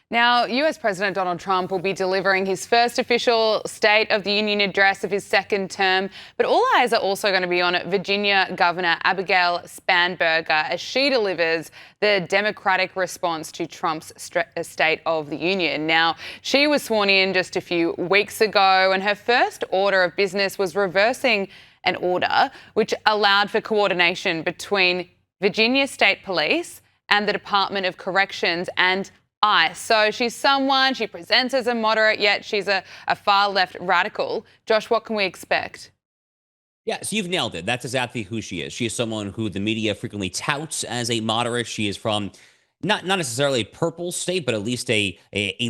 Now, US President Donald Trump will be delivering his first official State of the Union address of his second term, but all eyes are also going to be on Virginia Governor Abigail Spanberger as she delivers the Democratic response to Trump's State of the Union. Now, she was sworn in just a few weeks ago, and her first order of business was reversing an order which allowed for coordination between Virginia State Police and the Department of Corrections and ICE. So she's someone, she presents as a moderate, yet she's a far-left radical. Josh, what can we expect? Yeah, so you've nailed it. That's exactly who she is. She is someone who the media frequently touts as a moderate. She is from not necessarily a purple state, but at least a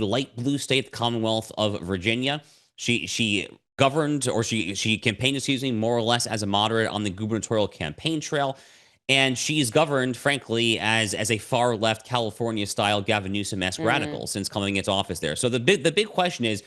light blue state, the Commonwealth of Virginia. She governed, or she campaigned, excuse me, more or less as a moderate on the gubernatorial campaign trail. And she's governed, frankly, as a far left California style Gavin Newsom-esque radical since coming into office there. So the big question is,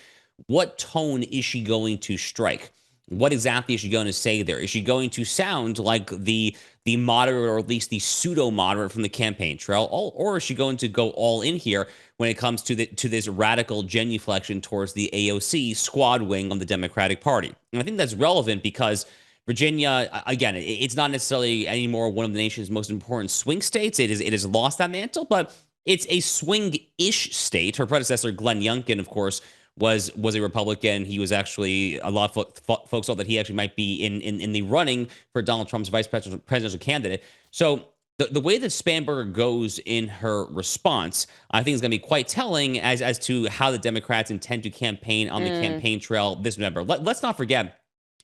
what tone is she going to strike? What exactly is she going to say there? Is she going to sound like the moderate, or at least the pseudo moderate from the campaign trail, or is she going to go all in here when it comes to this radical genuflection towards the AOC squad wing of the Democratic Party? And I think that's relevant because Virginia, again, it's not necessarily anymore one of the nation's most important swing states. It has lost that mantle, but it's a swing-ish state. Her predecessor, Glenn Youngkin, of course, was a Republican. He was actually, a lot of folks thought that he actually might be in the running for Donald Trump's vice presidential candidate. So the way that Spanberger goes in her response, I think is going to be quite telling as to how the Democrats intend to campaign on the campaign trail this November. Let's not forget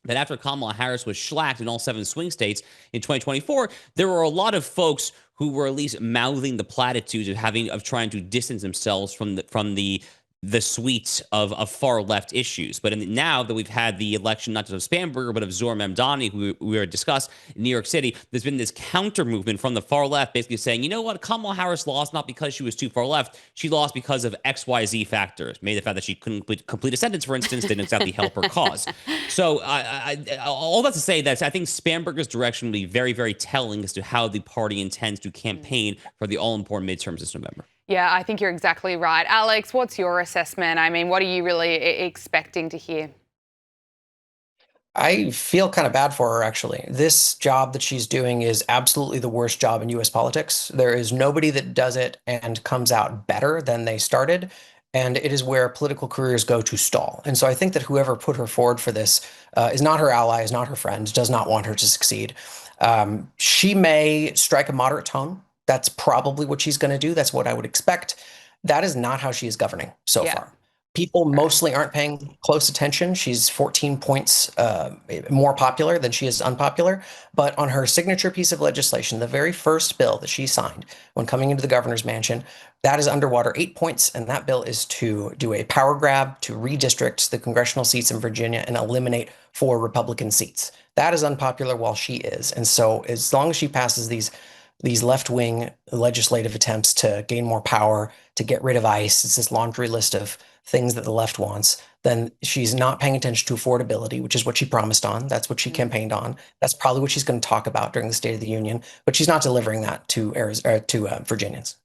that after Kamala Harris was shellacked in all 7 swing states in 2024, there were a lot of folks who were at least mouthing the platitudes of trying to distance themselves from the suite of far left issues. But now that we've had the election, not just of Spanberger, but of Zohar Mamdani, who we already discussed in New York City, there's been this counter movement from the far left, basically saying, you know what, Kamala Harris lost not because she was too far left. She lost because of XYZ factors. Maybe the fact that she couldn't complete a sentence, for instance, didn't exactly help her cause. So all that to say that I think Spanberger's direction will be very, very telling as to how the party intends to campaign for the all-important midterms this November. Yeah, I think you're exactly right. Alex, what's your assessment? I mean, what are you really expecting to hear? I feel kind of bad for her, actually. This job that she's doing is absolutely the worst job in US politics. There is nobody that does it and comes out better than they started. And it is where political careers go to stall. And so I think that whoever put her forward for this is not her ally, is not her friend, does not want her to succeed. She may strike a moderate tone. That's probably what she's going to do. That's what I would expect. That is not how she is governing so far. People mostly aren't paying close attention. She's 14 points more popular than she is unpopular. But on her signature piece of legislation, the very first bill that she signed when coming into the governor's mansion, that is underwater 8 points. And that bill is to do a power grab to redistrict the congressional seats in Virginia and eliminate 4 Republican seats. That is unpopular while she is. And so as long as she passes these left-wing legislative attempts to gain more power, to get rid of ICE, it's this laundry list of things that the left wants, then she's not paying attention to affordability, which is what she promised on. That's what she campaigned on. That's probably what she's going to talk about during the State of the Union, but she's not delivering that to Virginians.